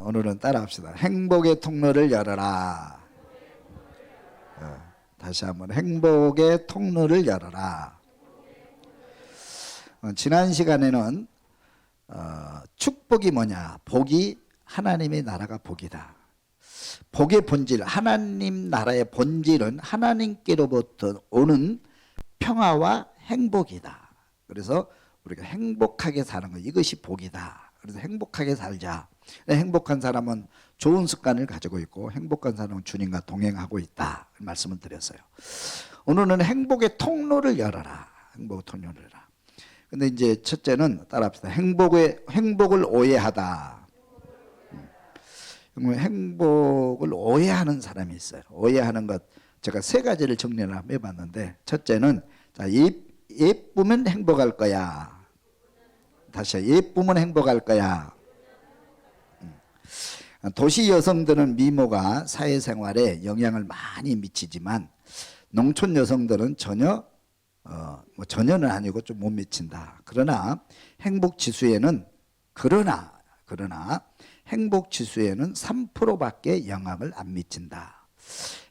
오늘은 따라합시다. 행복의 통로를 열어라. 다시 한번 행복의 통로를 열어라. 지난 시간에는 축복이 뭐냐? 복이 하나님의 나라가 복이다. 복의 본질, 하나님 나라의 본질은 하나님께로부터 오는 평화와 행복이다. 그래서 우리가 행복하게 사는 것, 이것이 복이다. 그래서 행복하게 살자. 행복한 사람은 좋은 습관을 가지고 있고 행복한 사람은 주님과 동행하고 있다 말씀을 드렸어요. 오늘은 행복의 통로를 열어라. 행복의 통로를 열어라. 근데 이제 첫째는 따라합시다. 행복을 오해하다. 행복을 오해하는 사람이 있어요. 오해하는 것 제가 세 가지를 정리를 한번 해봤는데, 첫째는 자, 예쁘면 행복할 거야. 다시 예쁘면 행복할 거야. 도시 여성들은 미모가 사회생활에 영향을 많이 미치지만 농촌 여성들은 전혀는 아니고 좀 못 미친다. 그러나 행복 지수에는 3%밖에 영향을 안 미친다.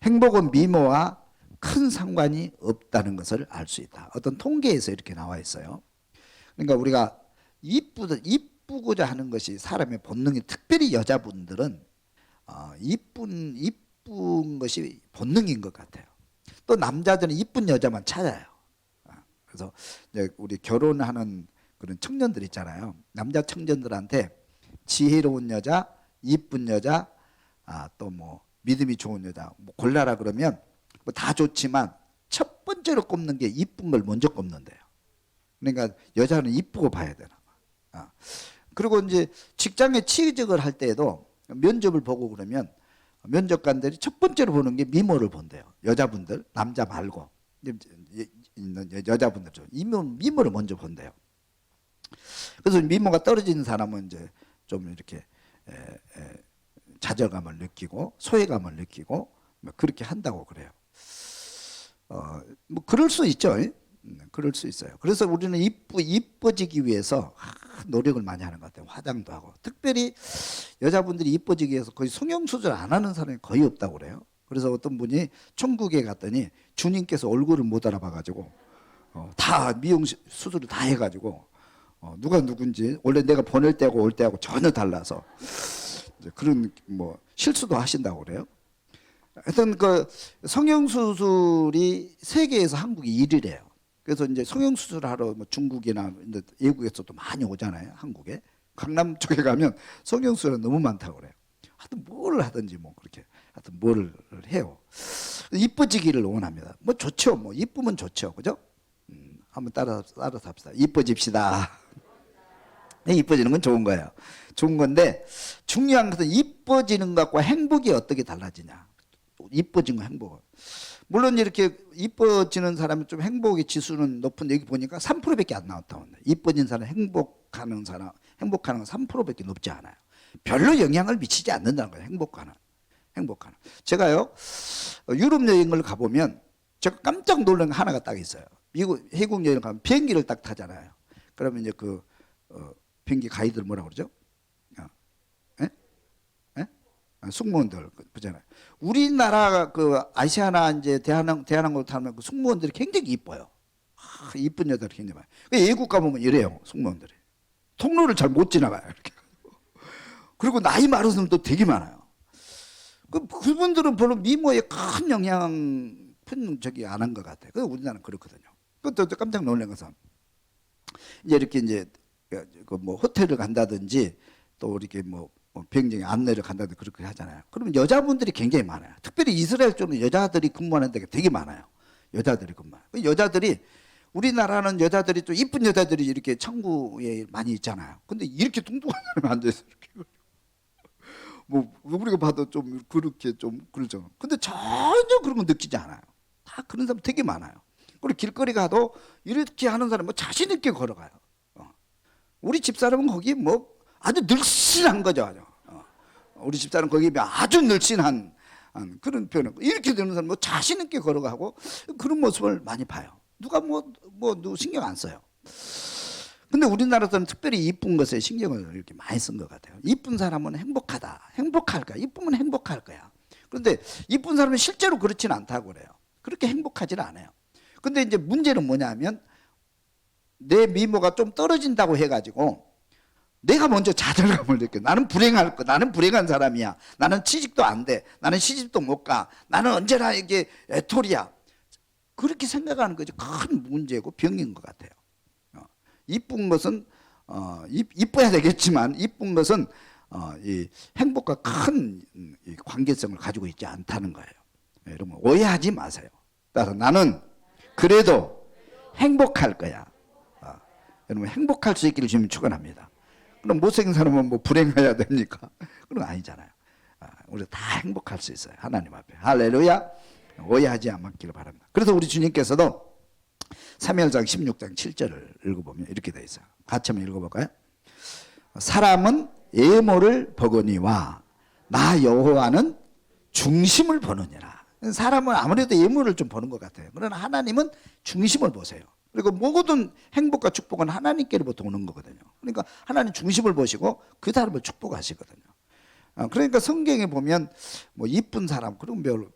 행복은 미모와 큰 상관이 없다는 것을 알 수 있다. 어떤 통계에서 이렇게 나와 있어요. 그러니까 우리가 이쁘고자 하는 것이 사람의 본능이, 특별히 여자분들은 이쁜 것이 본능인 것 같아요. 또 남자들은 이쁜 여자만 찾아요. 그래서 이제 우리 결혼하는 그런 청년들 있잖아요. 남자 청년들한테 지혜로운 여자, 이쁜 여자, 또 뭐 믿음이 좋은 여자 뭐 골라라 그러면 뭐 다 좋지만 첫 번째로 꼽는 게 이쁜 걸 먼저 꼽는데요. 그러니까 여자는 이쁘고 봐야 되나. 그리고 이제 직장에 취직을 할 때에도 면접을 보고 그러면 면접관들이 첫 번째로 보는 게 미모를 본대요. 여자분들, 남자 말고 여자분들 미모를 먼저 본대요. 그래서 미모가 떨어지는 사람은 이제 좀 이렇게 좌절감을 느끼고 소외감을 느끼고 그렇게 한다고 그래요. 뭐 그럴 수 있죠. 그럴 수 있어요. 그래서 우리는 이뻐지기 위해서 노력을 많이 하는 것 같아요. 화장도 하고. 특별히 여자분들이 이뻐지기 위해서 거의 성형수술 안 하는 사람이 거의 없다고 그래요. 그래서 어떤 분이 천국에 갔더니 주님께서 얼굴을 못 알아봐가지고 다 미용 수술을 다 해가지고 누가 누군지 원래 내가 보낼 때하고 올 때하고 전혀 달라서 이제 그런 뭐 실수도 하신다고 그래요. 하여튼 그 성형수술이 세계에서 한국이 1위래요. 그래서 이제 성형수술 하러 뭐 중국이나 외국에서도 많이 오잖아요. 한국에. 강남 쪽에 가면 성형수술은 너무 많다고 그래요. 하여튼 뭘 하든지 뭐 그렇게 하여튼 뭘 해요. 이뻐지기를 원합니다. 뭐 좋죠. 뭐 이쁘면 좋죠. 그죠? 한번 따라서 합시다. 이뻐집시다. 네, 이뻐지는 건 좋은 거예요. 좋은 건데 중요한 것은 이뻐지는 것과 행복이 어떻게 달라지냐. 이뻐진 거 행복은. 물론 이렇게 이뻐지는 사람이 좀 행복의 지수는 높은 여기 보니까 3%밖에 안 나왔다고 합니다. 이뻐진 사람, 행복하는 건 3%밖에 높지 않아요. 별로 영향을 미치지 않는다는 거예요. 행복하는. 제가요 유럽 여행을 가보면 제가 깜짝 놀란 게 하나가 딱 있어요. 미국 해국 여행 가면 비행기를 딱 타잖아요. 그러면 이제 그 비행기 가이드를 뭐라 그러죠? 승무원들 그잖아요. 우리나라 그 아시아나 이제 대한항공을 타면 그 승무원들이 굉장히 이뻐요. 이쁜 여자들이 굉장히 많아요. 외국 가보면 이래요. 승무원들이 통로를 잘 못 지나가요. 이렇게. 그리고 나이 많은 사람도 되게 많아요. 그분들은 별로 미모에 큰 영향 적이 안 한 것 같아요. 그래서 우리나라는 그렇거든요. 그것도 깜짝 놀란 것은 이제 이렇게 이제 그 뭐 호텔을 간다든지 또 이렇게 뭐 비행장에 안내를 간다든지 그렇게 하잖아요. 그러면 여자분들이 굉장히 많아요. 특별히 이스라엘 쪽은 여자들이 근무하는 데가 되게 많아요. 여자들이 우리나라는 여자들이 좀 이쁜 여자들이 이렇게 창구에 많이 있잖아요. 근데 이렇게 뚱뚱한 사람이 앉아있어. 이렇게. 뭐 우리가 봐도 좀 그렇게 좀 그러죠. 근데 전혀 그런 거 느끼지 않아요. 다 그런 사람 되게 많아요. 그리고 길거리 가도 이렇게 하는 사람 뭐 자신 있게 걸어가요. 우리 집사람은 거기 뭐 아주 늘씬한 거죠. 우리 집사람 거기 아주 늘씬한 그런 표현. 이렇게 되는 사람 뭐 자신 있게 걸어가고 그런 모습을 많이 봐요. 누가 누구 신경 안 써요. 근데 우리나라에서는 특별히 이쁜 것에 신경을 이렇게 많이 쓴 것 같아요. 이쁜 사람은 행복하다. 행복할 거야. 이쁘면 행복할 거야. 그런데 이쁜 사람은 실제로 그렇지는 않다고 그래요. 그렇게 행복하지는 않아요. 근데 이제 문제는 뭐냐면 내 미모가 좀 떨어진다고 해가지고 내가 먼저 자존감을 느껴. 나는 불행할 거. 나는 불행한 사람이야. 나는 취직도 안 돼. 나는 시집도 못 가. 나는 언제나 이게 애톨이야. 그렇게 생각하는 것이 큰 문제고 병인 것 같아요. 이쁜 것은 이뻐야 되겠지만 이쁜 것은 이 행복과 큰 관계성을 가지고 있지 않다는 거예요. 여러분 오해하지 마세요. 따라서 나는 그래도 행복할 거야. 여러분 행복할 수 있기를 주님 축원합니다. 그럼 못생긴 사람은 뭐 불행해야 됩니까? 그런 거 아니잖아요. 우리 다 행복할 수 있어요. 하나님 앞에. 할렐루야. 오해하지 않기를 바랍니다. 그래서 우리 주님께서도 사무엘상 16장 7절을 읽어보면 이렇게 되어 있어요. 같이 한번 읽어볼까요? 사람은 외모를 보거니와 나 여호와는 중심을 보느니라. 사람은 아무래도 외모를 좀 보는 것 같아요. 그러나 하나님은 중심을 보세요. 그리고 모든 행복과 축복은 하나님께로부터 오는 거거든요. 그러니까 하나님 중심을 보시고 그 사람을 축복하시거든요. 그러니까 성경에 보면 뭐 이쁜 사람 그런 별로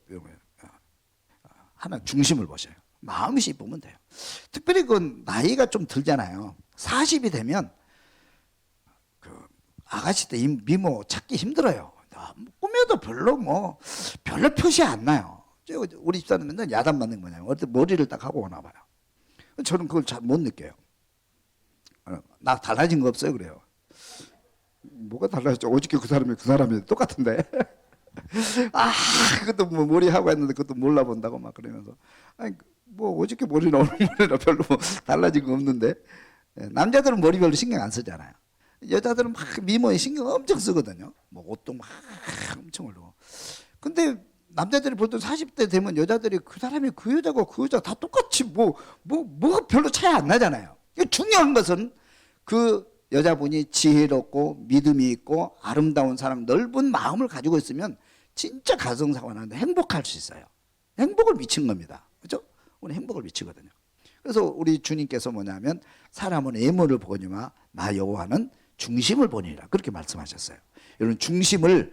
하나 중심을 보셔요. 마음이 이쁘면 돼요. 특별히 그 나이가 좀 들잖아요. 40이 되면 그 아가씨 때 미모 찾기 힘들어요. 꾸며도 별로 표시 안 나요. 우리 집사는 맨날 야단 맞는 거냐면 어때 머리를 딱 하고 오나 봐요. 저는 그걸 잘 못 느껴요. 나 달라진 거 없어요 그래요. 뭐가 달라졌죠? 오직 그 사람이 똑같은데. 그것도 뭐 머리 하고 했는데 그것도 몰라본다고 막 그러면서 아니 뭐 오직 머리는 오늘 머리나 별로 뭐 달라진 거 없는데 남자들은 머리 별로 신경 안 쓰잖아요. 여자들은 막 미모에 신경 엄청 쓰거든요. 뭐 옷도 막 엄청 올리고. 근데 남자들이 보통 40대 되면 여자들이 그 사람이 그 여자고 그 여자 다 똑같이 뭐가 별로 차이 안 나잖아요. 중요한 것은 그 여자분이 지혜롭고 믿음이 있고 아름다운 사람 넓은 마음을 가지고 있으면 진짜 가정사가 나는데 행복할 수 있어요. 행복을 미친 겁니다. 그렇죠? 우리 행복을 미치거든요. 그래서 우리 주님께서 뭐냐면 사람은 외모를 보거니와 나 여호와는 중심을 보니라 그렇게 말씀하셨어요. 여러분 중심을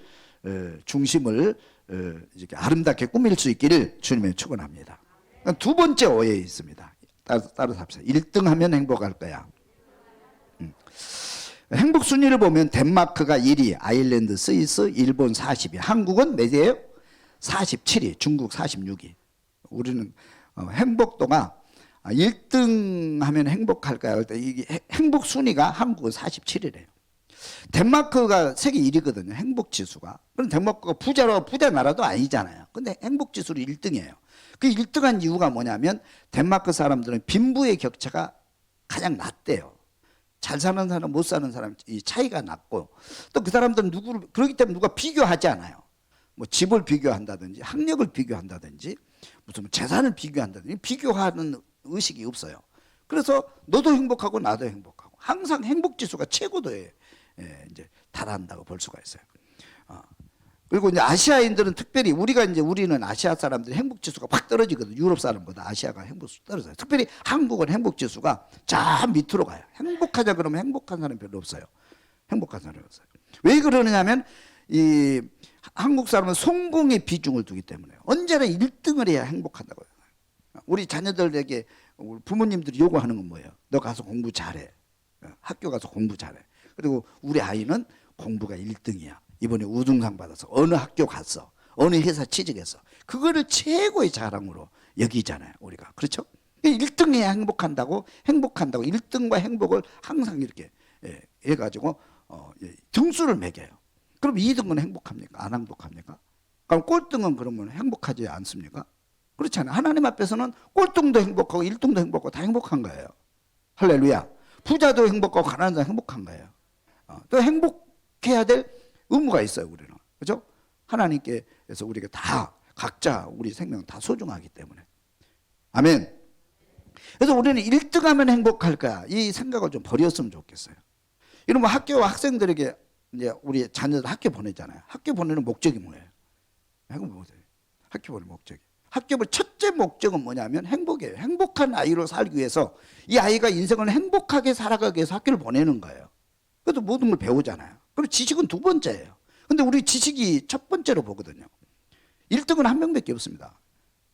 이렇게 아름답게 꾸밀 수 있기를 주님의 축원합니다. 두 번째 오해 있습니다. 따라서 합시다. 1등 하면 행복할 거야. 행복 순위를 보면 덴마크가 1위, 아일랜드, 스위스, 일본 40위, 한국은 몇이에요? 47위, 중국 46위. 우리는 행복도가 1등 하면 행복할까요? 이게 행복 순위가 한국은 47위래요. 덴마크가 세계 1위거든요. 행복 지수가. 그럼 덴마크가 부자 나라도 아니잖아요. 근데 행복 지수로 1등이에요. 그 1등한 이유가 뭐냐면 덴마크 사람들은 빈부의 격차가 가장 낮대요. 잘 사는 사람, 못 사는 사람 이 차이가 낮고 또 그 사람들은 그렇기 때문에 누가 비교하지 않아요. 뭐 집을 비교한다든지 학력을 비교한다든지 무슨 재산을 비교한다든지 비교하는 의식이 없어요. 그래서 너도 행복하고 나도 행복하고 항상 행복 지수가 최고도에 이제 달한다고 볼 수가 있어요. 그리고 이제 아시아인들은 특별히 우리는 아시아 사람들이 행복 지수가 확 떨어지거든요. 유럽 사람보다 아시아가 행복 지수 떨어져요. 특별히 한국은 행복 지수가 저 밑으로 가요. 행복하자 그러면 행복한 사람이 별로 없어요. 행복한 사람이 없어요. 왜 그러느냐면 이 한국 사람은 성공의 비중을 두기 때문에 언제나 1등을 해야 행복한다고 해요. 우리 자녀들에게 우리 부모님들이 요구하는 건 뭐예요? 너 가서 공부 잘해. 학교 가서 공부 잘해. 그리고 우리 아이는 공부가 1등이야. 이번에 우등상 받아서 어느 학교 갔어. 어느 회사 취직했어. 그거를 최고의 자랑으로 여기잖아요. 우리가. 그렇죠? 1등해야 행복한다고 1등과 행복을 항상 이렇게 해가지고 등수를 매겨요. 그럼 2등은 행복합니까? 안 행복합니까? 그럼 꼴등은 그러면 행복하지 않습니까? 그렇잖아요. 하나님 앞에서는 꼴등도 행복하고 1등도 행복하고 다 행복한 거예요. 할렐루야. 부자도 행복하고 가난한 자도 행복한 거예요. 또 행복해야 될 의무가 있어요. 우리는. 그렇죠? 하나님께서 우리가 다 각자 우리 생명 다 소중하기 때문에. 아멘. 그래서 우리는 1등하면 행복할 거야. 이 생각을 좀 버렸으면 좋겠어요. 이러면 학교와 학생들에게 이제 우리 자녀들 학교 보내잖아요. 학교 보내는 목적이 뭐예요? 학교 보내는 목적이. 학교의 첫째 목적은 뭐냐면 행복이에요. 행복한 아이로 살기 위해서 이 아이가 인생을 행복하게 살아가기 위해서 학교를 보내는 거예요. 그래도 모든 걸 배우잖아요. 그리고 지식은 두 번째예요. 근데 우리 지식이 첫 번째로 보거든요. 1등은 한 명밖에 없습니다.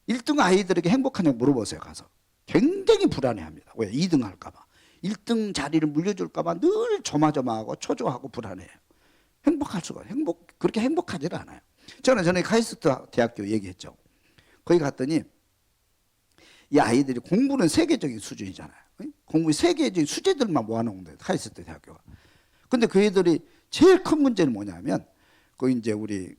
1등 아이들에게 행복하냐고 물어보세요. 가서. 굉장히 불안해합니다. 왜? 2등 할까 봐. 1등 자리를 물려줄까 봐 늘 조마조마하고 초조하고 불안해요. 그렇게 행복하지 않아요. 저는 전에 카이스트 대학교 얘기했죠. 거기 갔더니 이 아이들이 공부는 세계적인 수준이잖아요. 공부 세계적인 수재들만 모아놓은 데요. 카이스트 대학교가. 근데 그 애들이 제일 큰 문제는 뭐냐면 그 이제 우리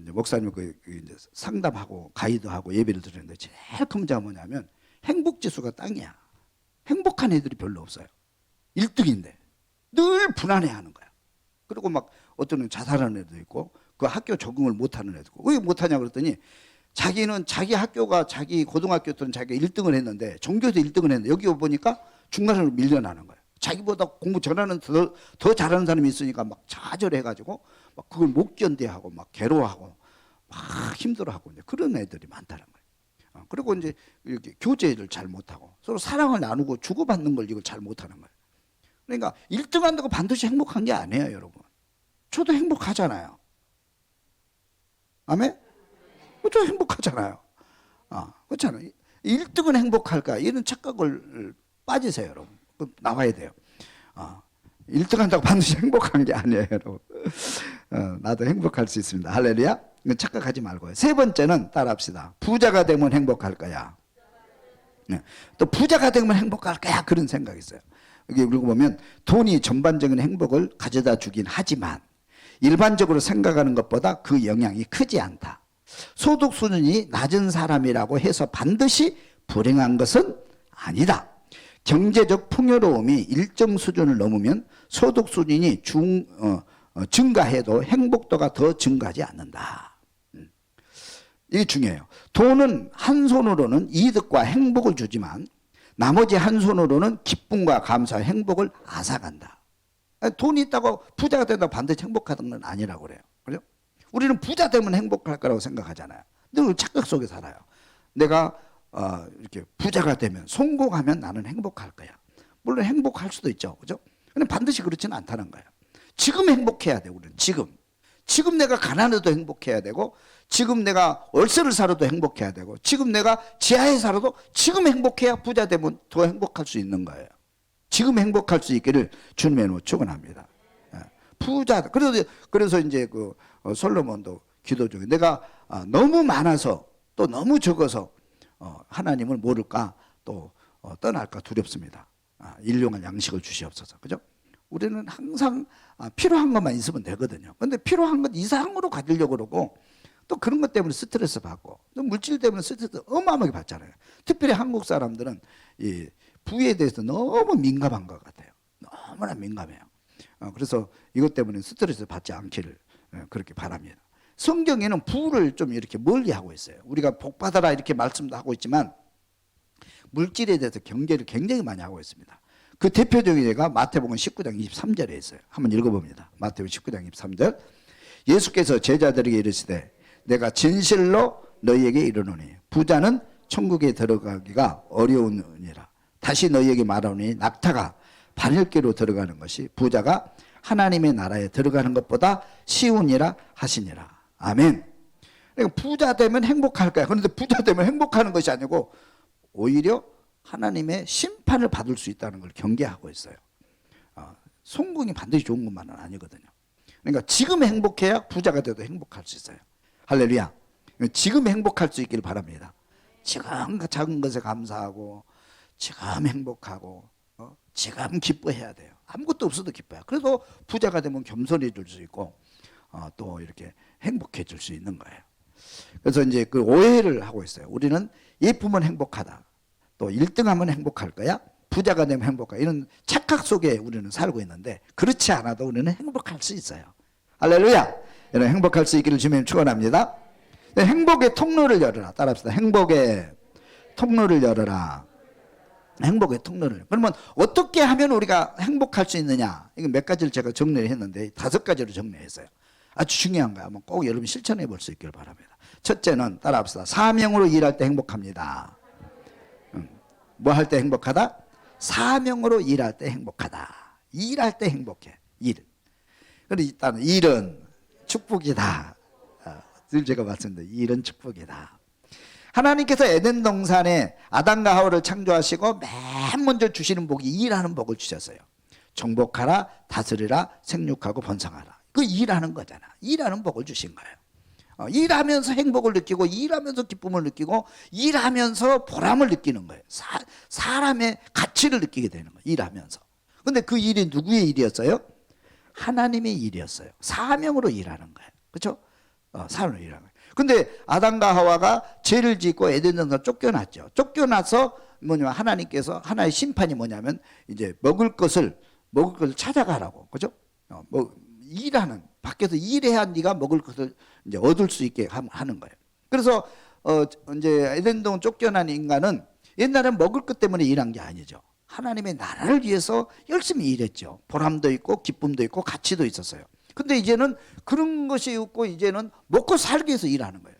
이제 목사님 이제 상담하고 가이드하고 예배를 드리는데 제일 큰 문제가 뭐냐면 행복 지수가 땅이야. 행복한 애들이 별로 없어요. 1등인데 늘 불안해하는 거야. 그리고 막 어떤 자살하는 애도 있고 그 학교 적응을 못하는 애도 있고 왜 못하냐 그랬더니 자기는 자기 학교가 자기 고등학교 때는 자기가 1등을 했는데 전교에서 1등을 했는데 여기 보니까 중간으로 밀려나는 거예요. 자기보다 공부 전하는 더 잘하는 사람이 있으니까 막 좌절해가지고 막 그걸 못 견뎌하고 막 괴로워하고 막 힘들어하고 이제 그런 애들이 많다는 거예요. 그리고 이제 이렇게 교제를 잘 못하고 서로 사랑을 나누고 주고받는 걸 이걸 잘 못하는 거예요. 그러니까 1등 한다고 반드시 행복한 게 아니에요, 여러분. 저도 행복하잖아요. 아멘? 저 행복하잖아요. 그렇잖아요. 1등은 행복할까? 이런 착각을 빠지세요, 여러분. 나와야 돼요. 1등 한다고 반드시 행복한 게 아니에요, 여러분. 나도 행복할 수 있습니다. 할렐루야. 착각하지 말고요. 세 번째는 따라합시다. 부자가 되면 행복할 거야. 또 부자가 되면 행복할 거야. 그런 생각이 있어요. 여기 읽어보면 돈이 전반적인 행복을 가져다 주긴 하지만 일반적으로 생각하는 것보다 그 영향이 크지 않다. 소득 수준이 낮은 사람이라고 해서 반드시 불행한 것은 아니다. 경제적 풍요로움이 일정 수준을 넘으면 소득 수준이 증가해도 행복도가 더 증가하지 않는다. 이게 중요해요. 돈은 한 손으로는 이득과 행복을 주지만 나머지 한 손으로는 기쁨과 감사와 행복을 앗아간다. 돈이 있다고 부자가 된다고 반드시 행복하다는 건 아니라고 그래요. 그죠? 우리는 부자 되면 행복할 거라고 생각하잖아요. 근데 착각 속에 살아요. 내가 이렇게 부자가 되면 성공하면 나는 행복할 거야. 물론 행복할 수도 있죠. 그죠? 근데 반드시 그렇지는 않다는 거예요. 지금 행복해야 돼, 우리는 지금. 지금 내가 가난해도 행복해야 되고 지금 내가 월세를 살아도 행복해야 되고 지금 내가 지하에 살아도 지금 행복해야 부자 되면 더 행복할 수 있는 거예요. 지금 행복할 수 있기를 주님의 이름으로 축원합니다. 부자. 그래서 이제 그 솔로몬도 기도 중에 내가 너무 많아서 또 너무 적어서 하나님을 모를까 또 떠날까 두렵습니다. 일용할 양식을 주시옵소서. 그죠? 우리는 항상 필요한 것만 있으면 되거든요. 근데 필요한 것 이상으로 가지려고 그러고 또 그런 것 때문에 스트레스 받고 또 물질 때문에 스트레스 어마어마하게 받잖아요. 특별히 한국 사람들은 이 부에 대해서 너무 민감한 것 같아요. 너무나 민감해요. 그래서 이것 때문에 스트레스 받지 않기를 그렇게 바랍니다. 성경에는 부를 좀 이렇게 멀리하고 있어요. 우리가 복 받아라 이렇게 말씀도 하고 있지만 물질에 대해서 경계를 굉장히 많이 하고 있습니다. 그 대표적인 예가 마태복음 19장 23절에 있어요. 한번 읽어봅니다. 마태복음 19장 23절. 예수께서 제자들에게 이르시되 내가 진실로 너희에게 이르노니 부자는 천국에 들어가기가 어려우니라. 다시 너희에게 말하노니 낙타가 바늘기로 들어가는 것이 부자가 하나님의 나라에 들어가는 것보다 쉬우니라 하시니라. 아멘. 그러니까 부자 되면 행복할 거야. 그런데 부자 되면 행복하는 것이 아니고 오히려 하나님의 심판을 받을 수 있다는 걸 경계하고 있어요. 성공이 반드시 좋은 것만은 아니거든요. 그러니까 지금 행복해야 부자가 돼도 행복할 수 있어요. 할렐루야. 지금 행복할 수 있기를 바랍니다. 지금 작은 것에 감사하고 지금 행복하고 지금 기뻐해야 돼요. 아무것도 없어도 기뻐요. 그래도 부자가 되면 겸손해질 수 있고 또 이렇게 행복해질 수 있는 거예요. 그래서 이제 그 오해를 하고 있어요. 우리는 예쁘면 행복하다. 또 1등하면 행복할 거야. 부자가 되면 행복할 거야. 이런 착각 속에 우리는 살고 있는데 그렇지 않아도 우리는 행복할 수 있어요. 할렐루야. 여러분 행복할 수 있기를 주님 축원합니다. 행복의 통로를 열어라. 따라합시다. 행복의 통로를 열어라. 행복의 통로를. 그러면 어떻게 하면 우리가 행복할 수 있느냐? 이거 몇 가지를 제가 정리를 했는데 5가지로 정리했어요. 아주 중요한 거야. 한번 꼭 여러분 실천해 볼 수 있기를 바랍니다. 첫째는 따라합시다. 사명으로 일할 때 행복합니다. 뭐 할 때 행복하다? 사명으로 일할 때 행복하다. 일할 때 행복해. 일. 그런데 일단 일은 축복이다. 늘 제가 말씀드린 일은 축복이다. 하나님께서 에덴 동산에 아담과 하와를 창조하시고 맨 먼저 주시는 복이 일하는 복을 주셨어요. 정복하라, 다스리라, 생육하고 번성하라. 그 일하는 거잖아. 일하는 복을 주신 거예요. 일하면서 행복을 느끼고 일하면서 기쁨을 느끼고 일하면서 보람을 느끼는 거예요. 사람의 가치를 느끼게 되는 거예요. 일하면서. 근데 그 일이 누구의 일이었어요? 하나님의 일이었어요. 사명으로 일하는 거예요. 그렇죠? 사명으로 일하는 거예요. 근데 아담과 하와가 죄를 짓고 에덴 동산 쫓겨났죠. 쫓겨나서 뭐냐면 하나님께서 하나의 심판이 뭐냐면 이제 먹을 것을 찾아가라고. 그죠? 뭐 일하는 밖에서 일해야 네가 먹을 것을 이제 얻을 수 있게 하는 거예요. 그래서 이제 에덴 동산 쫓겨난 인간은 옛날엔 먹을 것 때문에 일한 게 아니죠. 하나님의 나라를 위해서 열심히 일했죠. 보람도 있고 기쁨도 있고 가치도 있었어요. 근데 이제는 그런 것이 없고 이제는 먹고 살기 위해서 일하는 거예요.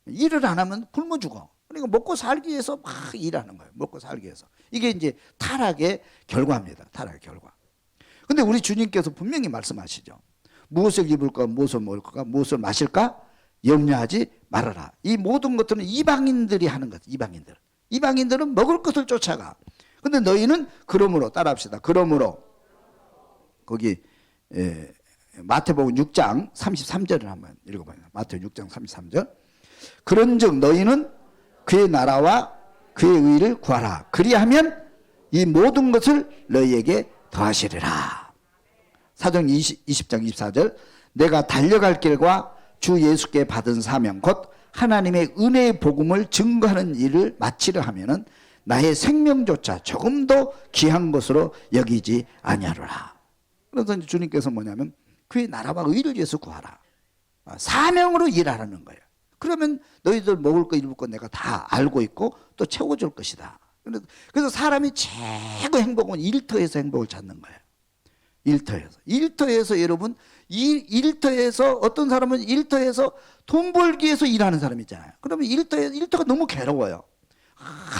일을 안 하면 굶어 죽어. 그러니까 먹고 살기 위해서 막 일하는 거예요. 먹고 살기 위해서. 이게 이제 타락의 결과입니다. 타락의 결과. 근데 우리 주님께서 분명히 말씀하시죠. 무엇을 입을까, 무엇을 먹을까, 무엇을 마실까 염려하지 말아라. 이 모든 것들은 이방인들이 하는 것. 이방인들은 먹을 것을 쫓아가. 근데 너희는 그러므로 따라합시다. 그러므로 거기 마태복음 6장 33절을 한번 읽어봐요. 마태복음 6장 33절. 그런즉 너희는 그의 나라와 그의 의를 구하라. 그리하면 이 모든 것을 너희에게 더하시리라. 사도행 20장 24절. 내가 달려갈 길과 주 예수께 받은 사명 곧 하나님의 은혜의 복음을 증거하는 일을 마치려 하면은 나의 생명조차 조금도 귀한 것으로 여기지 아니하리라. 그래서 주님께서 뭐냐면 그의 나라와 의를 위해서 구하라. 사명으로 일하라는 거예요. 그러면 너희들 먹을 거 입을 거 내가 다 알고 있고 또 채워줄 것이다. 그래서 사람이 최고 행복은 일터에서 행복을 찾는 거예요. 일터에서 여러분 일터에서 어떤 사람은 일터에서 돈 벌기 위해서 일하는 사람 있잖아요. 그러면 일터가 너무 괴로워요.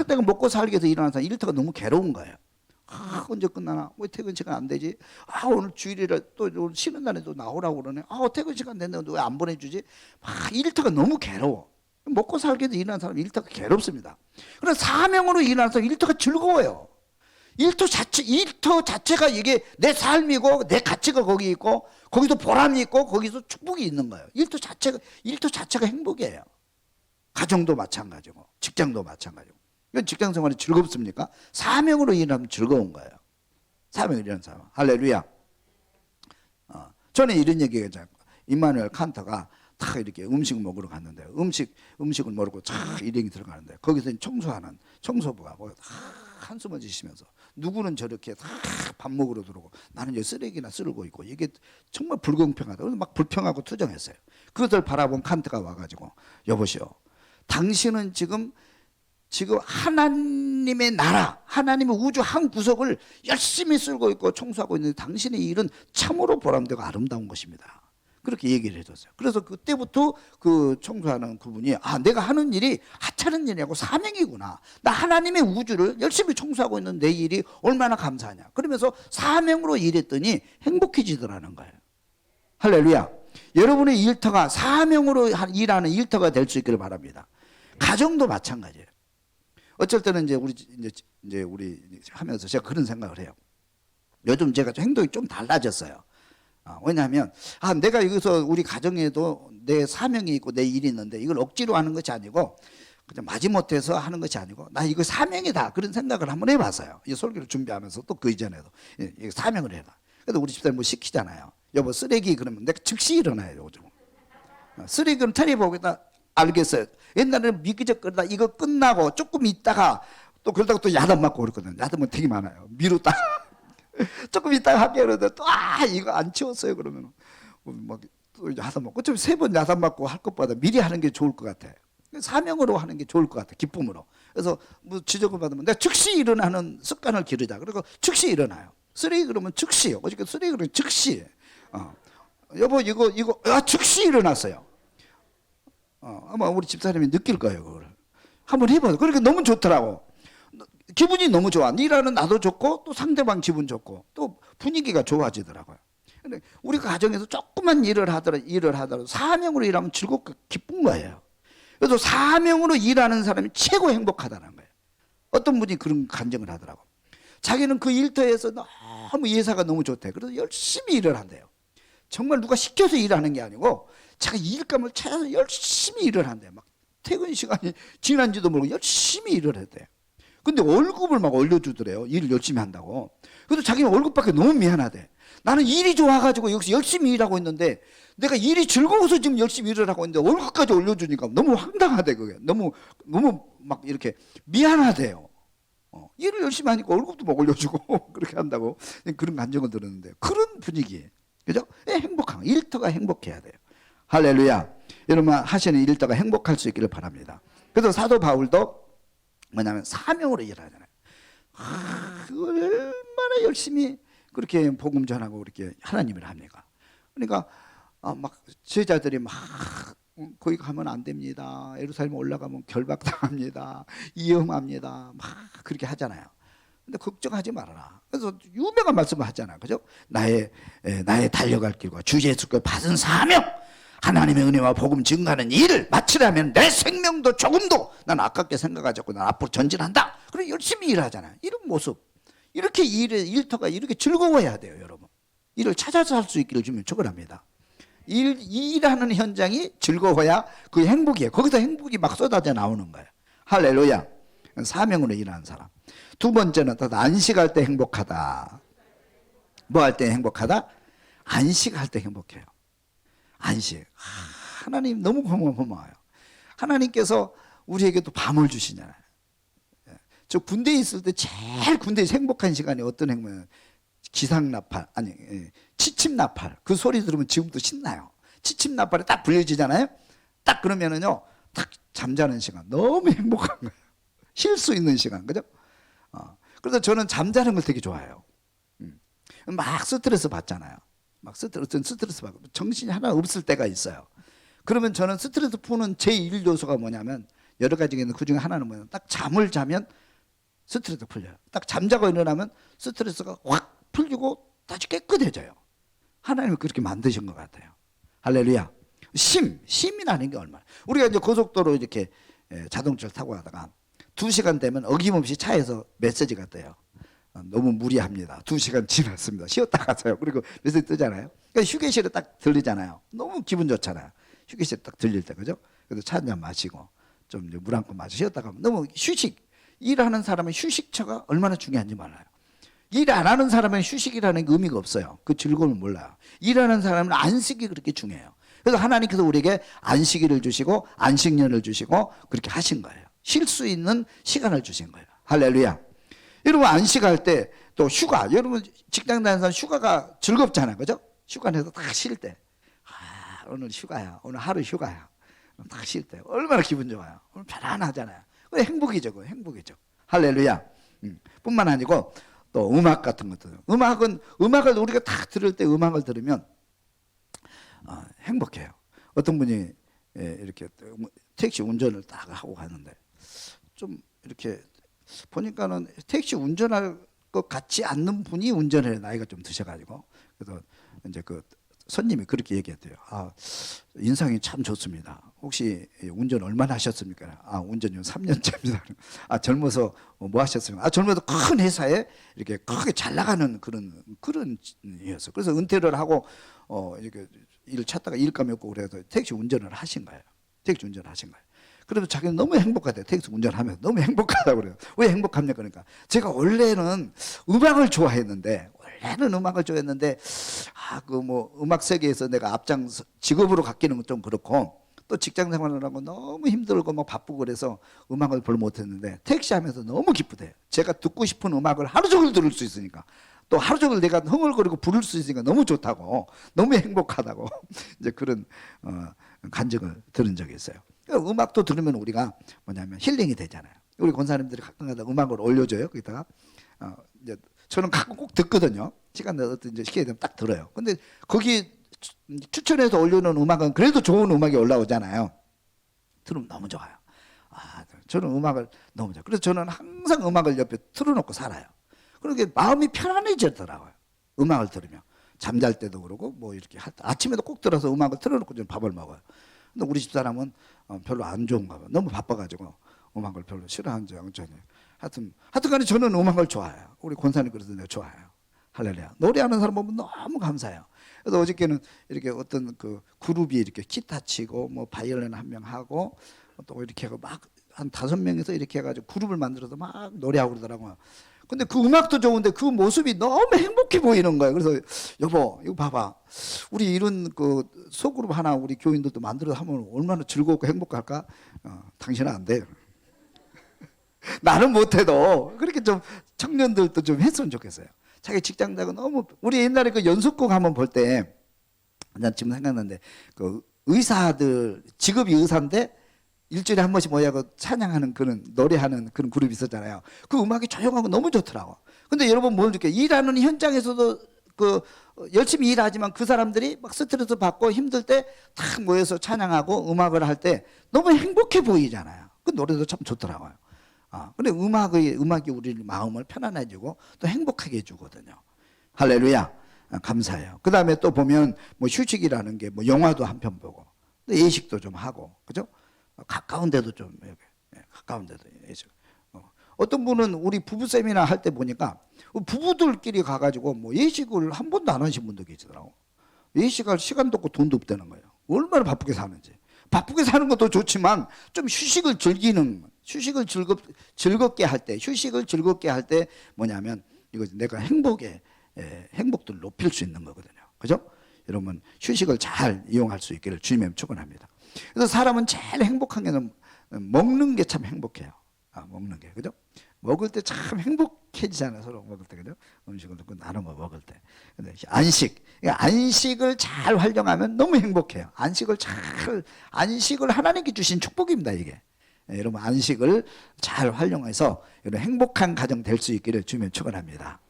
내가 먹고 살기 위해서 일하는 사람 일터가 너무 괴로운 거예요. 언제 끝나나? 왜 퇴근 시간 안 되지? 오늘 주일이라 또 오늘 쉬는 날에 또 나오라고 그러네. 퇴근 시간 됐는데 왜 안 보내주지? 일터가 너무 괴로워. 먹고 살기 위해서 일하는 사람 일터가 괴롭습니다. 그러나 사명으로 일하는 사람 일터가 즐거워요. 일터 자체가 이게 내 삶이고 내 가치가 거기 있고 거기서 보람이 있고 거기서 축복이 있는 거예요. 일터 자체가 행복이에요. 가정도 마찬가지고 직장도 마찬가지고. 직장 생활이 즐겁습니까? 사명으로 일하면 즐거운 거예요. 사명으로 일하는 사람. 할렐루야. 저는 이런 얘기가 있잖아요. 임마누엘 칸트가 다 이렇게 음식 먹으러 갔는데 음식을 먹고 쫙 일행이 들어가는데 거기서 청소하는 청소부가 한숨을 지시면서 누구는 저렇게 다 밥 먹으러 들어오고 나는 여기 쓰레기나 쓸고 있고 이게 정말 불공평하다. 그래서 막 불평하고 투정했어요. 그것을 바라본 칸트가 와가지고 여보시오. 당신은 지금 하나님의 나라, 하나님의 우주 한 구석을 열심히 쓸고 있고 청소하고 있는데 당신의 일은 참으로 보람되고 아름다운 것입니다. 그렇게 얘기를 해줬어요. 그래서 그때부터 그 청소하는 그분이 내가 하는 일이 하찮은 일이고 사명이구나. 나 하나님의 우주를 열심히 청소하고 있는 내 일이 얼마나 감사하냐. 그러면서 사명으로 일했더니 행복해지더라는 거예요. 할렐루야. 여러분의 일터가 사명으로 일하는 일터가 될 수 있기를 바랍니다. 가정도 마찬가지예요. 어쩔 때는 이제 우리 하면서 제가 그런 생각을 해요. 요즘 제가 행동이 좀 달라졌어요. 왜냐하면 내가 여기서 우리 가정에도 내 사명이 있고 내 일이 있는데 이걸 억지로 하는 것이 아니고 그냥 마지못해서 하는 것이 아니고 나 이거 사명이다 그런 생각을 한번 해봤어요. 이 설교를 준비하면서 또 그 이전에도 사명을 해라. 그래도 우리 집사람 뭐 시키잖아요. 여보 쓰레기 그러면 내가 즉시 일어나요. 요즘 쓰레기는 처리해보겠다. 알겠어요. 옛날에는 미기적거리다 이거 끝나고 조금 있다가 또 그러다가 또 야단 맞고 그랬거든요. 야단은 되게 많아요. 미루다 조금 있다가 할게요. 그러는데 또 이거 안 치웠어요. 그러면 막 또 야단 맞고 좀 세 번 야단 맞고 할 것보다 미리 하는 게 좋을 것 같아. 사명으로 하는 게 좋을 것 같아. 기쁨으로. 그래서 뭐 지적을 받으면 내가 즉시 일어나는 습관을 기르자. 그리고 즉시 일어나요. 쓰레기 그러면 즉시요. 어저께 쓰레기 그러면 즉시. 여보 이거 즉시 일어났어요. 아마 우리 집사람이 느낄 거예요. 그걸 한번 해봐요. 그러니까 너무 좋더라고. 기분이 너무 좋아. 일하는 나도 좋고 또 상대방 기분 좋고 또 분위기가 좋아지더라고요. 근데 우리 가정에서 조그만 일을 하더라도 사명으로 일하면 즐겁고 기쁜 거예요. 그래서 사명으로 일하는 사람이 최고 행복하다는 거예요. 어떤 분이 그런 간증을 하더라고. 자기는 그 일터에서 너무 예사가 너무 좋대. 그래서 열심히 일을 한대요. 정말 누가 시켜서 일하는 게 아니고 자기 일감을 찾아서 열심히 일을 한대요. 막 퇴근 시간이 지난지도 모르고 열심히 일을 했대요. 근데 월급을 막 올려주더래요. 일을 열심히 한다고. 그래도 자기는 월급밖에 너무 미안하대. 나는 일이 좋아가지고 여기서 열심히 일하고 있는데 내가 일이 즐거워서 지금 열심히 일을 하고 있는데 월급까지 올려주니까 너무 황당하대. 그게 너무 막 이렇게 미안하대요. 일을 열심히 하니까 월급도 못 올려주고 그렇게 한다고 그런 감정을 들었는데 그런 분위기, 그죠? 행복한 일터가 행복해야 돼요. 할렐루야. 여러분 하시는 일터가 행복할 수 있기를 바랍니다. 그래서 사도 바울도 뭐냐면 사명으로 일하잖아요. 얼마나 열심히 그렇게 복음 전하고 그렇게 하나님을 합니까? 그러니까 막 제자들이 막 거기 가면 안 됩니다. 예루살렘 올라가면 결박당합니다. 위험합니다. 막 그렇게 하잖아요. 근데 걱정하지 말아라. 그래서 유명한 말씀을 하잖아요. 그죠? 나의 달려갈 길과 주 예수께 받은 사명, 하나님의 은혜와 복음 증가하는 일을 마치려면 내 생명도 조금도 난 아깝게 생각하지 않고 난 앞으로 전진한다. 그래 열심히 일하잖아요. 이런 모습, 이렇게 일터가 이렇게 즐거워야 돼요, 여러분. 일을 찾아서 할 수 있기를 주면 축원합니다. 일하는 현장이 즐거워야 그 행복이에요. 거기서 행복이 막 쏟아져 나오는 거예요. 할렐루야. 사명으로 일하는 사람. 두 번째는 또 안식할 때 행복하다. 뭐 할 때 행복하다? 안식할 때 행복해요. 안식. 하나님 너무 고마워요. 하나님께서 우리에게 또 밤을 주시잖아요. 저 군대에 있을 때 제일 군대에서 행복한 시간이 어떤 행복이냐면 기상나팔, 아니 치침나팔, 그 소리 들으면 지금도 신나요. 치침나팔이 딱 불려지잖아요. 딱 그러면은요, 딱 잠자는 시간 너무 행복한 거예요. 쉴 수 있는 시간, 그죠? 그래서 저는 잠자는 걸 되게 좋아해요. 막 스트레스 받잖아요. 막 스트레스 받고 정신이 하나 없을 때가 있어요. 그러면 저는 스트레스 푸는 제1 요소가 뭐냐면 여러 가지가 있는데 그 중에 하나는 뭐냐면 딱 잠을 자면 스트레스가 풀려요. 딱 잠자고 일어나면 스트레스가 확 풀리고 다시 깨끗해져요. 하나님이 그렇게 만드신 것 같아요. 할렐루야. 심이라는 게 얼마나. 우리가 이제 고속도로 이렇게 자동차를 타고 가다가 2시간 되면 어김없이 차에서 메시지가 떠요. 너무 무리합니다. 2시간 지났습니다. 쉬었다 가세요. 그리고 메시지 뜨잖아요. 그러니까 휴게실에 딱 들리잖아요. 너무 기분 좋잖아요. 휴게실에 딱 들릴 때, 그죠? 그래서 차 한잔 마시고 좀 물 한 잔 마시고 쉬었다 가면 너무 일하는 사람의 휴식처가 얼마나 중요한지 몰라요. 일 안 하는 사람은 휴식이라는 게 의미가 없어요. 그 즐거움을 몰라요. 일하는 사람은 안식이 그렇게 중요해요. 그래서 하나님께서 우리에게 안식일을 주시고 안식년을 주시고 그렇게 하신 거예요. 쉴 수 있는 시간을 주신 거예요. 할렐루야. 여러분 안식할 때 또 휴가, 여러분 직장 다니는 사람 휴가가 즐겁잖아요. 그죠? 휴가 내서 딱 쉴 때, 오늘 휴가야. 오늘 하루 휴가야. 딱 쉴 때 얼마나 기분 좋아요. 오늘 편안하잖아요. 그게 행복이죠. 그거 행복이죠. 할렐루야. 뿐만 아니고 또 음악 같은 것도. 음악을 우리가 딱 들을 때 음악을 들으면 행복해요. 어떤 분이 이렇게 택시 운전을 딱 하고 가는데 좀 이렇게 보니까는 택시 운전할 것 같지 않는 분이 운전해요. 나이가 좀 드셔가지고. 그래서 이제 그 손님이 그렇게 얘기했대요. 인상이 참 좋습니다. 혹시 운전 얼마나 하셨습니까? 운전요 3년째입니다. 젊어서 뭐 하셨습니까? 젊어서 큰 회사에 이렇게 크게 잘 나가는 그런 이었어. 그래서 은퇴를 하고 이렇게 일을 찾다가 일감이 없고 그래서 택시 운전을 하신 거예요. 택시 운전을 하신 거예요. 그래도 자기는 너무 행복하대요. 택시 운전하면서 너무 행복하다고 그래요. 왜 행복합니까? 그러니까 제가 원래는 음악을 좋아했는데 그 뭐 음악 세계에서 내가 앞장 직업으로 갖기는 좀 그렇고 또 직장 생활을 하고 너무 힘들고 막 바쁘고 그래서 음악을 별로 못했는데 택시 하면서 너무 기쁘대요. 제가 듣고 싶은 음악을 하루 종일 들을 수 있으니까 또 하루 종일 내가 흥얼거리고 부를 수 있으니까 너무 좋다고, 너무 행복하다고 이제 그런 간증을 들은 적이 있어요. 그러니까 음악도 들으면 우리가 뭐냐면 힐링이 되잖아요. 우리 권사님들이 가끔가다 음악을 올려줘요. 거기다가 이제 저는 가끔 꼭 듣거든요. 시간 내서 이제 시켜야 되면 딱 들어요. 근데 거기 추천해서 올려놓은 음악은 그래도 좋은 음악이 올라오잖아요. 들으면 너무 좋아요. 저는 음악을 너무 좋아요. 그래서 저는 항상 음악을 옆에 틀어놓고 살아요. 그러게 마음이 편안해지더라고요. 음악을 들으면. 잠잘 때도 그러고 뭐 이렇게 아침에도 꼭 들어서 음악을 틀어놓고 좀 밥을 먹어요. 근데 우리 집사람은 별로 안 좋은가 봐요. 너무 바빠가지고 음악을 별로 싫어하는지 양쪽에. 하여튼간에 저는 음악을 좋아해요. 우리 권사님 그래서 내가 좋아해요. 할렐루야. 노래하는 사람 보면 너무 감사해요. 그래서 어저께는 이렇게 어떤 그 그룹이 이렇게 기타 치고 뭐 바이올린 한 명 하고 또 이렇게 하고 막 한 5명이서 이렇게 해가지고 그룹을 만들어서 막 노래하고 그러더라고요. 근데 그 음악도 좋은데 그 모습이 너무 행복해 보이는 거예요. 그래서 여보 이거 봐봐. 우리 이런 그 소그룹 하나 우리 교인들도 만들어서 하면 얼마나 즐겁고 행복할까? 당신은 안 돼. 나는 못해도 그렇게 좀 청년들도 좀 했으면 좋겠어요. 자기 직장자가 너무 우리 옛날에 그 연습곡 한번 볼 때 난 지금 생각나는데 그 의사들 직업이 의사인데 일주일에 한 번씩 모여서 찬양하는 그런 노래하는 그런 그룹이 있었잖아요. 그 음악이 조용하고 너무 좋더라고. 근데 여러분 뭘 느껴요? 일하는 현장에서도 그 열심히 일하지만 그 사람들이 막 스트레스 받고 힘들 때 탁 모여서 찬양하고 음악을 할 때 너무 행복해 보이잖아요. 그 노래도 참 좋더라고요. 근데 음악이 우리 마음을 편안해지고 또 행복하게 해주거든요. 할렐루야. 감사해요. 그 다음에 또 보면 뭐 휴식이라는 게 뭐 영화도 한 편 보고 또 예식도 좀 하고 그죠? 가까운 데도 좀 가까운 데도 예식. 어떤 분은 우리 부부 세미나 할 때 보니까 부부들끼리 가가지고 뭐 예식을 한 번도 안 하신 분도 계시더라고. 예식할 시간도 없고 돈도 없다는 거예요. 얼마나 바쁘게 사는지. 바쁘게 사는 것도 좋지만 좀 휴식을 즐겁게 할 때, 휴식을 즐겁게 할 때 뭐냐면 이거 내가 행복도를 높일 수 있는 거거든요. 그죠? 여러분 휴식을 잘 이용할 수 있기를 주님의 축원합니다. 그래서 사람은 제일 행복한 게 먹는 게 참 행복해요. 먹는 게 그죠? 먹을 때 참 행복해지잖아요. 서로 먹을 때 그죠? 음식을 나눠 먹을 때. 근데 안식을 잘 활용하면 너무 행복해요. 안식을 하나님께 주신 축복입니다. 이게. 여러분 안식을 잘 활용해서 여러분 행복한 가정 될 수 있기를 주님의 축원합니다.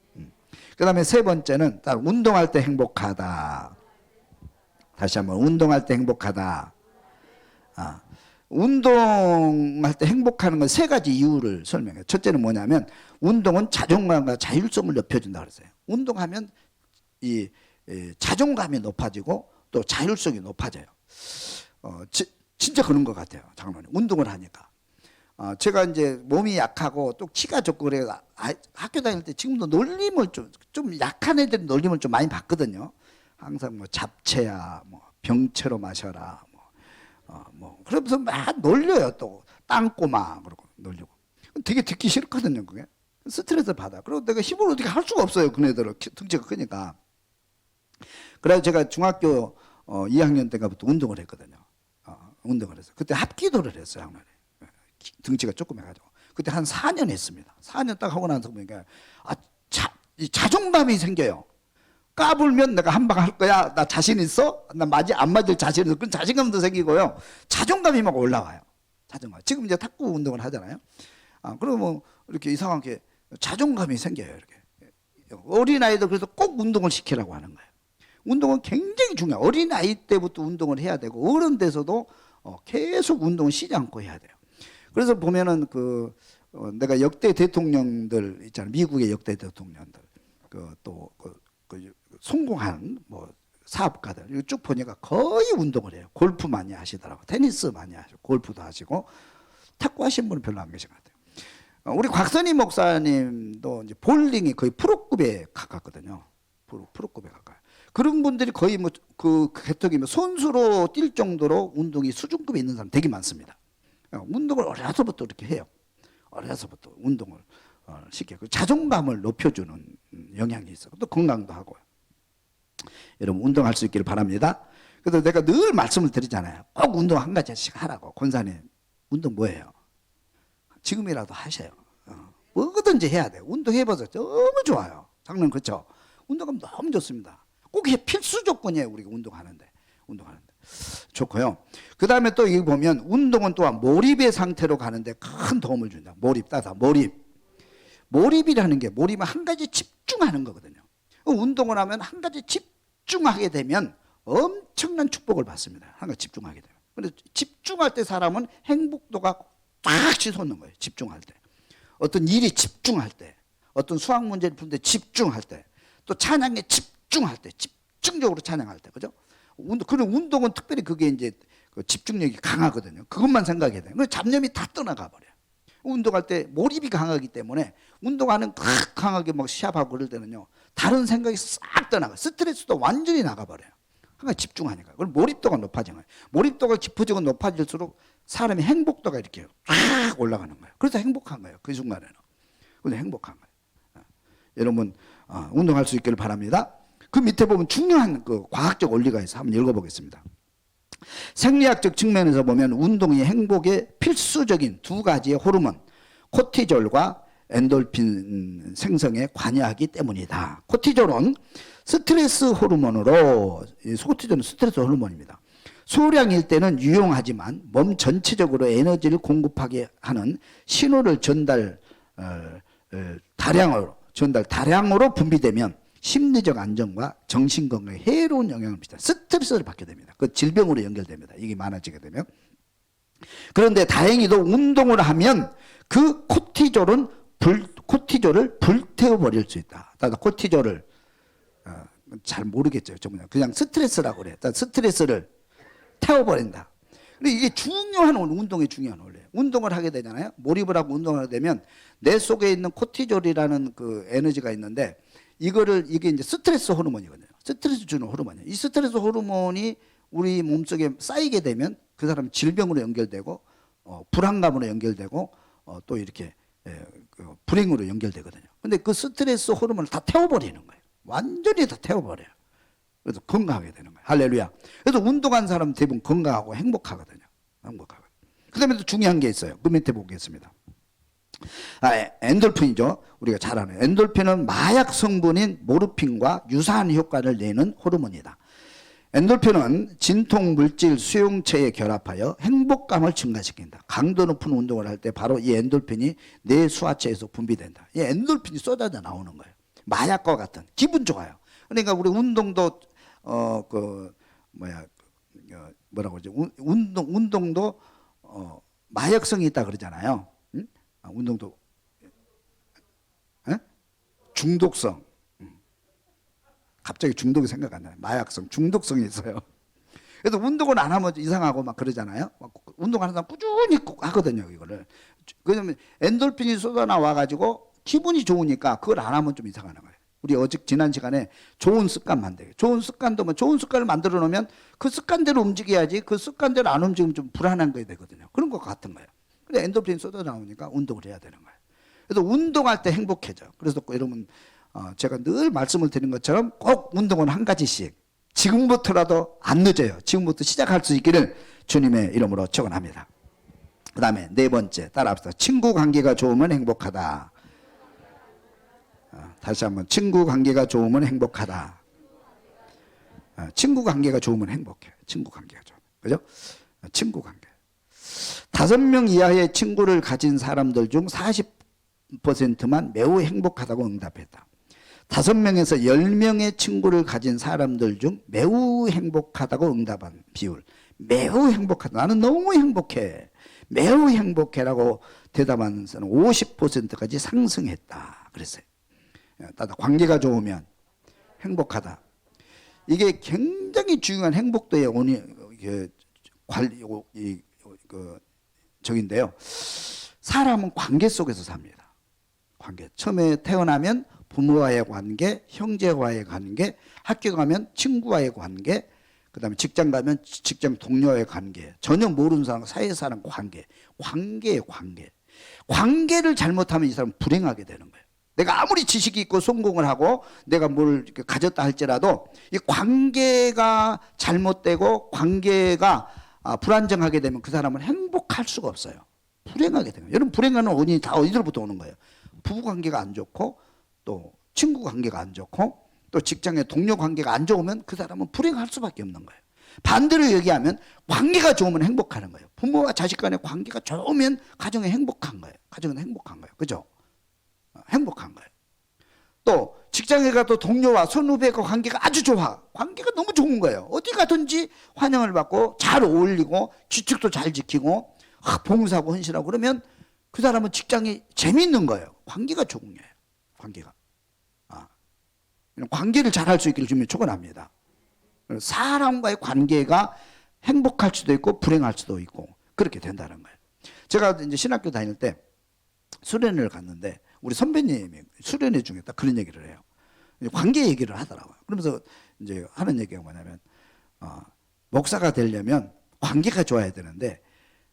그 다음에 세 번째는 운동할 때 행복하다. 다시 한번 운동할 때 행복하다. 운동할 때 행복하는 건 세 가지 이유를 설명해요. 첫째는 뭐냐면 운동은 자존감과 자율성을 높여준다 그랬어요. 운동하면 이 자존감이 높아지고 또 자율성이 높아져요. 진짜 그런 것 같아요. 장로님 운동을 하니까. 제가 이제 몸이 약하고 또 키가 적고 그래서 학교 다닐 때 지금도 놀림을 좀 약한 애들은 놀림을 좀 많이 받거든요. 항상 뭐 잡채야, 뭐 병채로 마셔라, 그러면서 막 놀려요. 또 땅꼬마 그러고 놀리고. 되게 듣기 싫거든요. 그게 스트레스 받아. 그리고 내가 힘을 어떻게 할 수가 없어요. 그네들은 등치가 크니까. 그래서 제가 중학교 2학년 때부터 운동을 했거든요. 운동을 했어요. 그때 합기도를 했어요. 학년에. 등치가 조금 해가지고 그때 한 4년 했습니다. 4년 딱 하고 나서 보니까 자존감이 생겨요. 까불면 내가 한 방 할 거야. 나 자신 있어? 나 안 맞을 자신 있어. 그런 자신감도 생기고요. 자존감이 막 올라와요. 자존감. 지금 이제 탁구 운동을 하잖아요. 그러면 뭐 이렇게 이상하게 자존감이 생겨요. 이렇게 어린아이도 그래서 꼭 운동을 시키라고 하는 거예요. 운동은 굉장히 중요해요. 어린아이 때부터 운동을 해야 되고 어른 돼서도 계속 운동을 쉬지 않고 해야 돼요. 그래서 보면은 내가 역대 대통령들 있잖아요. 미국의 역대 대통령들 성공한 뭐 사업가들 이거 쭉 보니까 거의 운동을 해요. 골프 많이 하시더라고. 테니스 많이 하시고 골프도 하시고 탁구 하시는 분은 별로 안 계신 것 같아요. 우리 곽선희 목사님도 이제 볼링이 거의 프로급에 가깝거든요. 프로급에 가까워요. 그런 분들이 거의 뭐 그 개통이면 선수로 뛸 정도로 운동이 수준급에 있는 사람 되게 많습니다. 운동을 어려서부터 이렇게 해요. 어려서부터 운동을 시켜요. 자존감을 높여주는 영향이 있어요. 또 건강도 하고요. 여러분 운동할 수 있기를 바랍니다. 그래서 내가 늘 말씀을 드리잖아요. 꼭 운동 한 가지씩 하라고. 권사님 운동 뭐예요? 지금이라도 하셔요. 뭐든지 해야 돼요. 운동해봐서 너무 좋아요. 장로님 그렇죠? 운동하면 너무 좋습니다. 꼭 필수 조건이에요. 우리가 운동하는데 좋고요. 그 다음에 또 여기 보면 운동은 또한 몰입의 상태로 가는데 큰 도움을 준다. 몰입이라는 게 몰입은 한 가지 집중하는 거거든요. 운동을 하면 한 가지 집중하게 되면 엄청난 축복을 받습니다. 하나가 집중하게 되면. 그래서 집중할 때 사람은 행복도가 딱 치솟는 거예요. 집중할 때. 어떤 일이 집중할 때, 어떤 수학 문제를 푸는데 집중할 때, 또 찬양에 집중할 때, 집중적으로 찬양할 때, 그죠? 그런 운동은 특별히 그게 이제 그 집중력이 강하거든요. 그것만 생각해야 돼요. 그래서 잡념이 다 떠나가 버려요. 운동할 때 몰입이 강하기 때문에 운동하는 강하게 막 시합하고 그럴 때는요, 다른 생각이 싹 떠나가. 스트레스도 완전히 나가버려요. 그러니까 집중하니까. 그럼 몰입도가 높아지는 거예요. 몰입도가 깊어지고 높아질수록 사람의 행복도가 이렇게 쫙 올라가는 거예요. 그래서 행복한 거예요. 그 순간에는. 그래서 행복한 거예요. 여러분 운동할 수 있기를 바랍니다. 그 밑에 보면 중요한 그 과학적 원리가 있어서 한번 읽어보겠습니다. 생리학적 측면에서 보면 운동이 행복의 필수적인 두 가지의 호르몬 코티졸과 엔돌핀 생성에 관여하기 때문이다. 코티졸은 스트레스 호르몬으로, 코티졸은 스트레스 호르몬입니다. 소량일 때는 유용하지만 몸 전체적으로 에너지를 공급하게 하는 신호를 다량으로 분비되면 심리적 안정과 정신 건강에 해로운 영향을 미친다. 스트레스를 받게 됩니다. 그 질병으로 연결됩니다. 이게 많아지게 되면. 그런데 다행히도 운동을 하면 그 코티졸을 불태워버릴 수 있다. 코티졸을 잘 모르겠죠. 그냥 스트레스라고 그래요. 스트레스를 태워버린다. 근데 이게 중요한 운동의 중요한 원리예요. 운동을 하게 되잖아요. 몰입을 하고 운동을 하게 되면 내 속에 있는 코티졸이라는 그 에너지가 있는데 이게 이제 스트레스 호르몬이거든요. 스트레스 주는 호르몬이에요. 이 스트레스 호르몬이 우리 몸속에 쌓이게 되면 그 사람 질병으로 연결되고 불안감으로 연결되고 또 이렇게 불행으로 연결되거든요. 근데 그 스트레스 호르몬을 다 태워버리는 거예요. 완전히 다 태워버려요. 그래서 건강하게 되는 거예요. 할렐루야. 그래서 운동한 사람은 대부분 건강하고 행복하거든요. 행복하거든요. 그 다음에 또 중요한 게 있어요. 그 밑에 보겠습니다. 엔돌핀이죠. 우리가 잘 아는 엔돌핀은 마약 성분인 모르핀과 유사한 효과를 내는 호르몬이다. 엔돌핀은 진통 물질 수용체에 결합하여 행복감을 증가시킨다. 강도 높은 운동을 할 때 바로 이 엔돌핀이 뇌 수하체에서 분비된다. 이 엔돌핀이 쏟아져 나오는 거예요. 마약과 같은 기분 좋아요. 그러니까 우리 운동도 뭐라고 그러지? 운동도 마약성이 있다 그러잖아요. 응? 운동도 중독성. 갑자기 중독이 생각 안 나요. 마약성, 중독성이 있어요. 그래서 운동을 안 하면 이상하고 막 그러잖아요. 운동하는 사람 꾸준히 꼭 하거든요, 이거를. 왜냐면 엔돌핀이 쏟아나와 가지고 기분이 좋으니까 그걸 안 하면 좀 이상하는 거예요. 우리 지난 시간에 좋은 습관 만들기. 좋은 습관도 좋은 습관을 만들어 놓으면 그 습관대로 움직여야지 그 습관대로 안 움직이면 좀 불안한 게 되거든요. 그런 것 같은 거예요. 근데 엔돌핀이 쏟아나오니까 운동을 해야 되는 거예요. 그래서 운동할 때 행복해져. 그래서 여러분 제가 늘 말씀을 드린 것처럼 꼭 운동은 한 가지씩 지금부터라도 안 늦어요. 지금부터 시작할 수 있기를 주님의 이름으로 축원합니다. 그 다음에 네 번째 따라합시다. 친구 관계가 좋으면 행복하다. 다시 한번 친구 관계가 좋으면 행복하다. 친구 관계가 좋으면 행복해. 친구 관계가 좋으면. 그죠? 친구 관계. 5명 이하의 친구를 가진 사람들 중 40%만 매우 행복하다고 응답했다. 5명에서 10명의 친구를 가진 사람들 중 매우 행복하다고 응답한 비율. 매우 행복하다. 나는 너무 행복해. 매우 행복해라고 대답하는 사람은 50%까지 상승했다. 그랬어요. 관계가 좋으면 행복하다. 이게 굉장히 중요한 행복도의 적인데요. 사람은 관계 속에서 삽니다. 관계. 처음에 태어나면 부모와의 관계, 형제와의 관계, 학교 가면 친구와의 관계, 그 다음에 직장 가면 직장 동료와의 관계, 전혀 모르는 사람, 사회사람 관계, 관계의 관계. 관계를 잘못하면 이 사람은 불행하게 되는 거예요. 내가 아무리 지식이 있고 성공을 하고 내가 뭘 가졌다 할지라도 이 관계가 잘못되고 관계가 불안정하게 되면 그 사람은 행복할 수가 없어요. 불행하게 되는 거예요. 여러분 불행하는 원인이 다 어디로부터 오는 거예요? 부부 관계가 안 좋고 또 친구 관계가 안 좋고 또 직장의 동료 관계가 안 좋으면 그 사람은 불행할 수밖에 없는 거예요. 반대로 얘기하면 관계가 좋으면 행복하는 거예요. 부모와 자식 간의 관계가 좋으면 가정이 행복한 거예요. 가정은 행복한 거예요. 그죠? 행복한 거예요. 또 직장에 가도 동료와 선후배과 관계가 아주 좋아. 관계가 너무 좋은 거예요. 어디 가든지 환영을 받고 잘 어울리고 규칙도 잘 지키고 봉사하고 헌신하고 그러면 그 사람은 직장이 재미있는 거예요. 관계가 좋은 거예요. 관계가. 관계를 잘 할 수 있기를 주님이 축원합니다. 사람과의 관계가 행복할 수도 있고 불행할 수도 있고 그렇게 된다는 거예요. 제가 이제 신학교 다닐 때 수련회를 갔는데 우리 선배님이 수련회 중에 딱 그런 얘기를 해요. 관계 얘기를 하더라고요. 그러면서 이제 하는 얘기가 뭐냐면 목사가 되려면 관계가 좋아야 되는데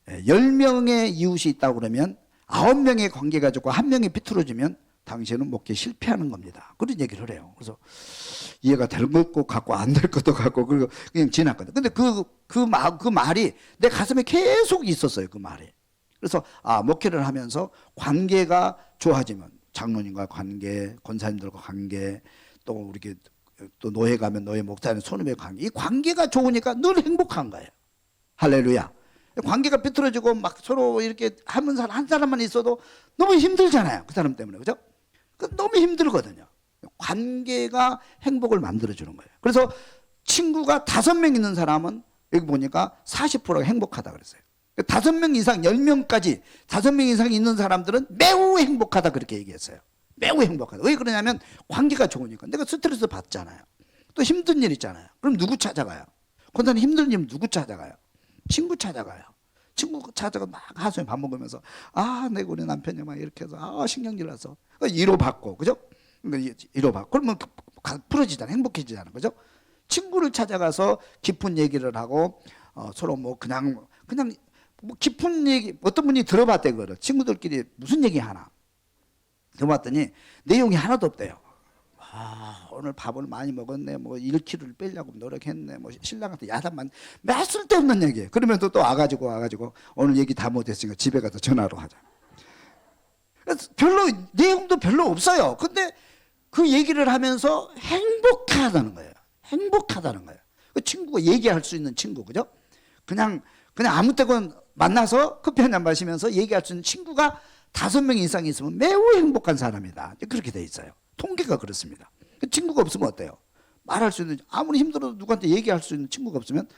10명의 이웃이 있다고 그러면 9명의 관계가 좋고 1명이 비틀어지면 당신은 목회 실패하는 겁니다. 그런 얘기를 해요. 그래서 이해가 될 것도 같고 안 될 것도 같고 그리고 그냥 지났거든요. 근데 그 말이 내 가슴에 계속 있었어요. 그 말이. 그래서 목회를 하면서 관계가 좋아지면 장로님과 관계, 권사님들과 관계, 또 이렇게 또 노예 가면 노예 목사님 손님의 관계, 이 관계가 좋으니까 늘 행복한 거예요. 할렐루야. 관계가 비틀어지고 막 서로 이렇게 하는 사람 한 사람만 있어도 너무 힘들잖아요. 그 사람 때문에. 그죠? 너무 힘들거든요. 관계가 행복을 만들어주는 거예요. 그래서 친구가 5명 있는 사람은 여기 보니까 40%가 행복하다 그랬어요. 5명 이상, 10명까지 5명 이상 있는 사람들은 매우 행복하다 그렇게 얘기했어요. 매우 행복하다. 왜 그러냐면 관계가 좋으니까. 내가 스트레스 받잖아요. 또 힘든 일 있잖아요. 그럼 누구 찾아가요? 권사님 힘든 일 누구 찾아가요? 친구 찾아가요. 친구 찾아가 막 하소연 밥 먹으면서 내 우리 남편이 막 이렇게 해서 신경질 나서 위로받고 그죠? 위로받고 그러면 풀어지잖아요. 행복해지잖아요. 그죠? 친구를 찾아가서 깊은 얘기를 하고 서로 뭐 그냥 뭐 깊은 얘기 어떤 분이 들어봤대 그거를 친구들끼리 무슨 얘기 하나 들어봤더니 내용이 하나도 없대요. 오늘 밥을 많이 먹었네. 뭐 1kg를 빼려고 노력했네. 뭐 신랑한테 야단만 몇 쓸데없는 얘기. 그러면 또 와가지고 오늘 얘기 다 못했으니까 집에 가서 전화로 하자. 별로 내용도 별로 없어요. 근데 그 얘기를 하면서 행복하다는 거예요. 행복하다는 거예요. 그 친구가 얘기할 수 있는 친구 그죠? 그냥 아무 때건 만나서 커피 한 잔 마시면서 얘기할 수 있는 친구가 5명 이상 있으면 매우 행복한 사람이다. 그렇게 돼 있어요. 통계가 그렇습니다. 친구가 없으면 어때요? 말할 수 있는 아무리 힘들어도 누구한테 얘기할 수 있는 친구가 없으면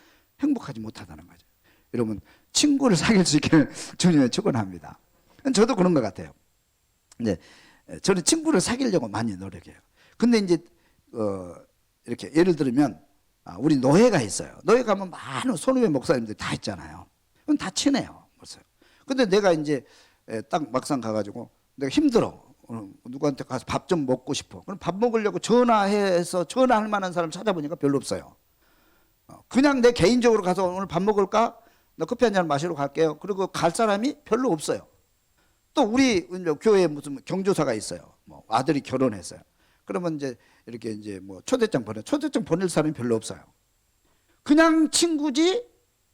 행복하지 못하다는 거죠. 여러분 친구를 사귈 수 있기를 주님의 축원합니다. 저도 그런 것 같아요. 이제 저는 친구를 사귀려고 많이 노력해요. 근데 이제 이렇게 예를 들면 우리 노예가 있어요. 노예 가면 많은 손후배 목사님들 다 있잖아요. 그럼 다 친해요. 벌써. 근데 내가 이제 딱 막상 가가지고 내가 힘들어. 누구한테 가서 밥 좀 먹고 싶어. 그럼 밥 먹으려고 전화해서 전화할 만한 사람 찾아보니까 별로 없어요. 그냥 내 개인적으로 가서 오늘 밥 먹을까? 나 커피 한 잔 마시러 갈게요. 그리고 갈 사람이 별로 없어요. 또 우리 교회에 무슨 경조사가 있어요. 뭐 아들이 결혼했어요. 그러면 이제 이렇게 이제 뭐 초대장 보낼 사람이 별로 없어요. 그냥 친구지,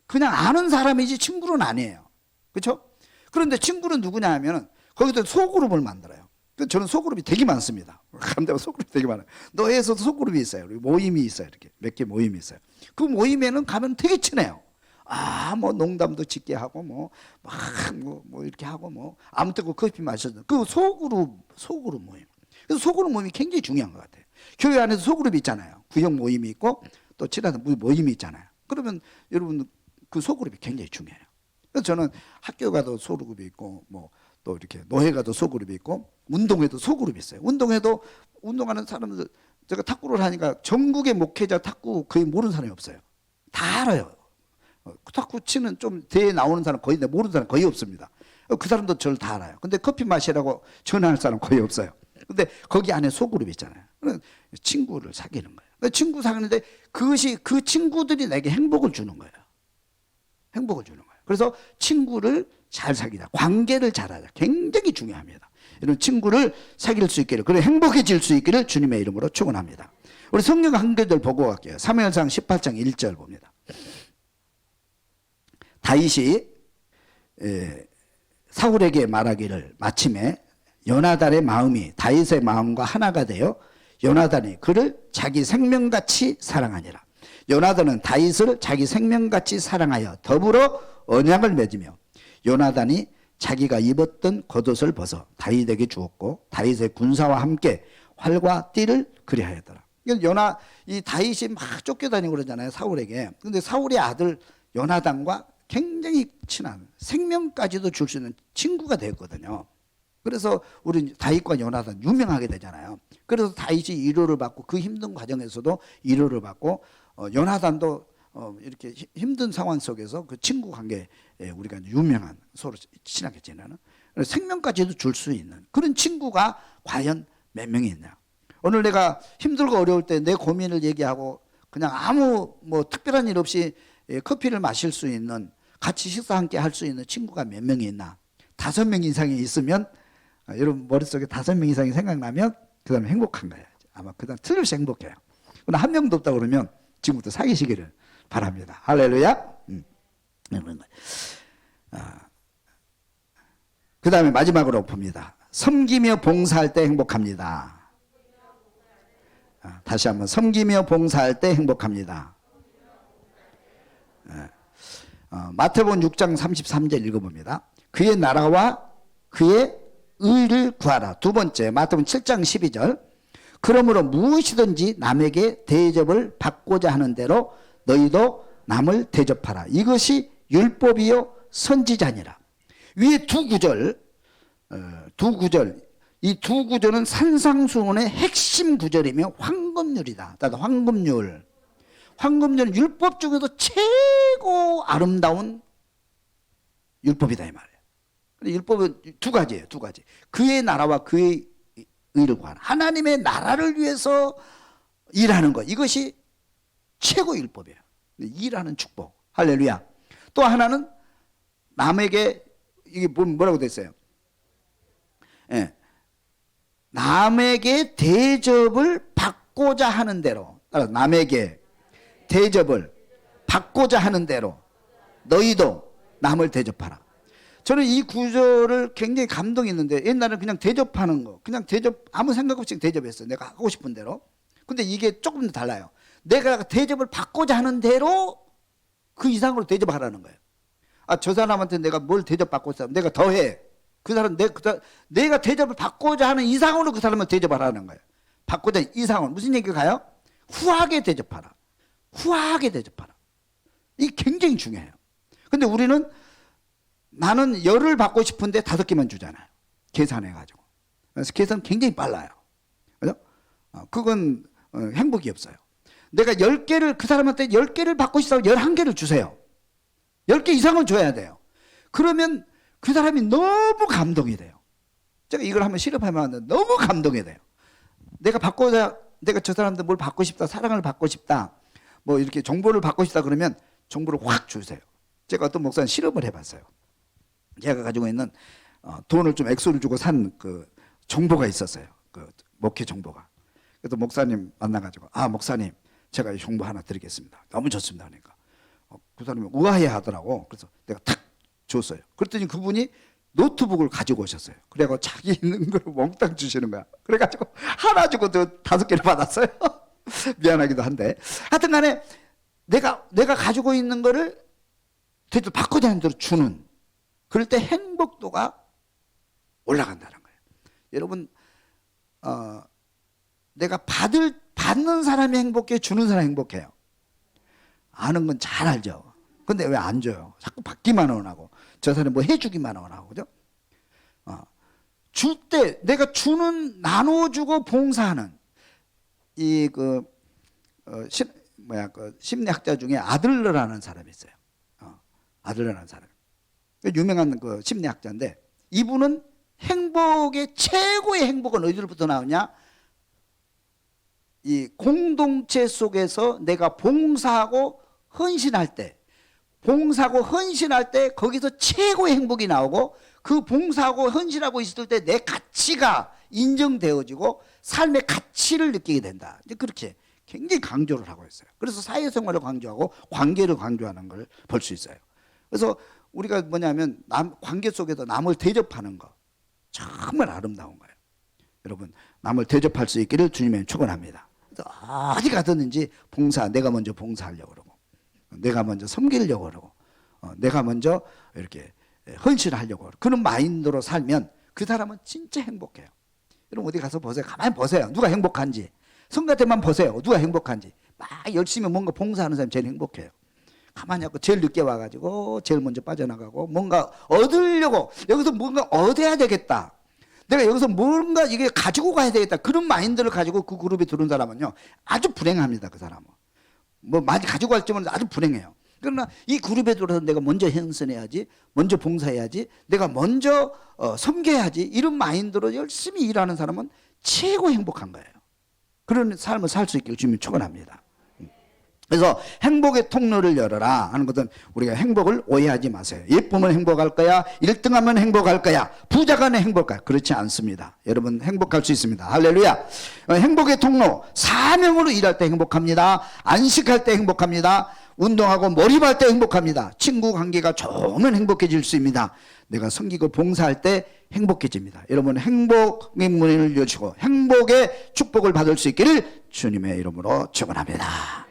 그냥 아는 사람이지 친구는 아니에요. 그렇죠? 그런데 친구는 누구냐 하면은 거기도 소그룹을 만들어요. 저는 소그룹이 되게 많습니다. 감대가 소그룹이 되게 많아요. 노예에서도 소그룹이 있어요. 모임이 있어요. 이렇게 몇 개 모임이 있어요. 그 모임에는 가면 되게 친해요. 뭐 농담도 짓게 하고 뭐 이렇게 하고 뭐 아무 때고 커피 마셔도 그 소그룹 모임. 그래서 소그룹 모임이 굉장히 중요한 것 같아요. 교회 안에서 소그룹이 있잖아요. 구역 모임이 있고 또 친한 모임이 있잖아요. 그러면 여러분 그 소그룹이 굉장히 중요해요. 그래서 저는 학교 가도 소그룹이 있고 뭐 또 이렇게 노예 가도 소그룹이 있고 운동회도 소그룹이 있어요. 운동회도 운동하는 사람들 제가 탁구를 하니까 전국의 목회자 탁구 거의 모르는 사람이 없어요. 다 알아요. 탁구 치는 좀 대회 나오는 사람 거의 모르는 사람 거의 없습니다. 그 사람도 저를 다 알아요. 근데 커피 마시라고 전화할 사람 거의 없어요. 근데 거기 안에 소그룹이 있잖아요. 친구를 사귀는 거예요. 친구 사귀는데 그것이 그 친구들이 내게 행복을 주는 거예요. 행복을 주는 거예요. 그래서 친구를 잘 사귀자. 관계를 잘하자. 굉장히 중요합니다. 이런 친구를 사귈 수 있기를, 그래 행복해질 수 있기를 주님의 이름으로 축원합니다. 우리 성경 한 구절 보고 갈게요. 사무엘상 18장 1절 봅니다. 다윗이 사울에게 말하기를 마침에 요나단의 마음이 다윗의 마음과 하나가 되어 요나단이 그를 자기 생명같이 사랑하니라. 요나단은 다윗을 자기 생명같이 사랑하여 더불어 언약을 맺으며 요나단이 자기가 입었던 겉옷을 벗어 다윗에게 주었고 다윗의 군사와 함께 활과 띠를 그리하였더라. 이 다윗이 막 쫓겨다니고 그러잖아요, 사울에게. 근데 사울의 아들 요나단과 굉장히 친한, 생명까지도 줄 수 있는 친구가 되었거든요. 그래서 우리 다윗과 요나단 유명하게 되잖아요. 그래서 다윗이 위로를 받고 그 힘든 과정에서도 위로를 받고 요나단도 이렇게 힘든 상황 속에서 그 친구 관계에 우리가 유명한, 서로 친하게 지내는, 생명까지도 줄 수 있는 그런 친구가 과연 몇 명이 있냐. 오늘 내가 힘들고 어려울 때 내 고민을 얘기하고 그냥 아무 뭐 특별한 일 없이 커피를 마실 수 있는, 같이 식사 함께 할 수 있는 친구가 몇 명이 있나. 5명 이상이 있으면, 여러분 머릿속에 5명 이상이 생각나면 그 사람은 행복한 거예요. 아마 그 사람 틀림없이 행복해요. 그러나 한 명도 없다 그러면 지금부터 사귀시기를 바랍니다. 할렐루야. 그 다음에 마지막으로 봅니다. 섬기며 봉사할 때 행복합니다. 다시 한번, 섬기며 봉사할 때 행복합니다. 마태복음 6장 33절 읽어봅니다. 그의 나라와 그의 의를 구하라. 두 번째, 마태복음 7장 12절. 그러므로 무엇이든지 남에게 대접을 받고자 하는 대로 너희도 남을 대접하라. 이것이 율법이요 선지자니라. 위에 두 구절, 이 두 구절은 산상수훈의 핵심 구절이며 황금률이다. 따라 황금률. 황금률은 율법 중에도 최고 아름다운 율법이다 이 말이에요. 율법은 두 가지예요. 두 가지. 그의 나라와 그의 의를 구하는, 하나님의 나라를 위해서 일하는 것, 이것이 최고 율법이에요. 일하는 축복. 할렐루야. 또 하나는 남에게, 이게 뭐라고 됐어요? 예. 남에게 대접을 받고자 하는 대로, 남에게 대접을 받고자 하는 대로 너희도 남을 대접하라. 저는 이 구절을 굉장히 감동이 있는데, 옛날에는 그냥 대접하는 거, 그냥 대접, 아무 생각 없이 대접했어요. 내가 하고 싶은 대로. 근데 이게 조금 더 달라요. 내가 대접을 받고자 하는 대로 그 이상으로 대접하라는 거예요. 저 사람한테 내가 뭘 대접받고 있어, 내가 더해. 그 사람, 내가 대접을 받고자 하는 이상으로 그 사람을 대접하라는 거예요. 받고자 이상으로. 무슨 얘기가요? 후하게 대접하라. 후하게 대접하라. 이게 굉장히 중요해요. 근데 우리는, 나는 10을 받고 싶은데 5개만 주잖아요. 계산해가지고. 그래서 계산 굉장히 빨라요. 그죠? 그건 행복이 없어요. 내가 10개를, 그 사람한테 10개를 받고 싶다고 11개를 주세요. 10개 이상을 줘야 돼요. 그러면 그 사람이 너무 감동이 돼요. 제가 이걸 한번 실험해봤는데 너무 감동이 돼요. 내가 저 사람한테 뭘 받고 싶다, 사랑을 받고 싶다, 뭐 이렇게 정보를 받고 싶다 그러면 정보를 확 주세요. 제가 어떤 목사님 실험을 해봤어요. 제가 가지고 있는 돈을 좀 액수를 주고 산 그 정보가 있었어요. 그 목회 정보가. 그래서 목사님 만나가지고, 목사님, 제가 이 정보 하나 드리겠습니다. 너무 좋습니다. 그러니까 그 사람이 우아해 하더라고. 그래서 내가 탁 줬어요. 그랬더니 그분이 노트북을 가지고 오셨어요. 그래가지고 자기 있는 걸 몽땅 주시는 거야. 그래가지고 하나 주고 또 5개를 받았어요. 미안하기도 한데. 하여튼 간에 내가 가지고 있는 거를 대접 받고자 하는 대로 주는, 그럴 때 행복도가 올라간다는 거예요. 여러분, 내가 받는 사람이 행복해, 주는 사람이 행복해요? 아는 건 잘 알죠. 근데 왜 안 줘요? 자꾸 받기만 원하고, 저 사람이 뭐 해주기만 원하고, 그죠? 줄 때, 내가 나눠주고 봉사하는, 심리학자 중에 아들러라는 사람이 있어요. 아들러라는 사람. 유명한 그 심리학자인데, 이분은 최고의 행복은 어디로부터 나오냐? 이 공동체 속에서 내가 봉사하고 헌신할 때, 거기서 최고의 행복이 나오고, 그 봉사하고 헌신하고 있을 때 내 가치가 인정되어지고 삶의 가치를 느끼게 된다. 이제 그렇게 굉장히 강조를 하고 있어요. 그래서 사회생활을 강조하고 관계를 강조하는 걸 볼 수 있어요. 그래서 우리가 뭐냐면 관계 속에서 남을 대접하는 거 정말 아름다운 거예요. 여러분, 남을 대접할 수 있기를 주님의 축원합니다. 어디 가든지 내가 먼저 봉사하려고 그러고, 내가 먼저 섬기려고 그러고, 내가 먼저 이렇게 헌신하려고 그러고, 그런 마인드로 살면 그 사람은 진짜 행복해요. 여러분 어디 가서 보세요. 가만히 보세요. 누가 행복한지. 성가 때만 보세요. 누가 행복한지. 막 열심히 뭔가 봉사하는 사람이 제일 행복해요. 가만히 있고 제일 늦게 와가지고 제일 먼저 빠져나가고 뭔가 얻으려고 여기서 뭔가 얻어야 되겠다. 내가 여기서 뭔가 이게 가지고 가야 되겠다. 그런 마인드를 가지고 그 그룹에 들어온 사람은요. 아주 불행합니다. 그 사람은. 뭐 많이 가지고 갈지 모르는데 아주 불행해요. 그러나 이 그룹에 들어서 내가 먼저 헌신해야지, 먼저 봉사해야지, 내가 먼저 섬겨야지 이런 마인드로 열심히 일하는 사람은 최고 행복한 거예요. 그런 삶을 살 수 있기를 주님이 축원합니다. 그래서 행복의 통로를 열어라 하는 것은 우리가 행복을 오해하지 마세요. 예쁘면 행복할 거야, 1등하면 행복할 거야, 부자가는 행복할 거야. 그렇지 않습니다. 여러분 행복할 수 있습니다. 할렐루야. 행복의 통로, 사명으로 일할 때 행복합니다. 안식할 때 행복합니다. 운동하고 몰입할 때 행복합니다. 친구 관계가 좋으면 행복해질 수 있습니다. 내가 섬기고 봉사할 때 행복해집니다. 여러분 행복의 문을 여시고 행복의 축복을 받을 수 있기를 주님의 이름으로 축원합니다.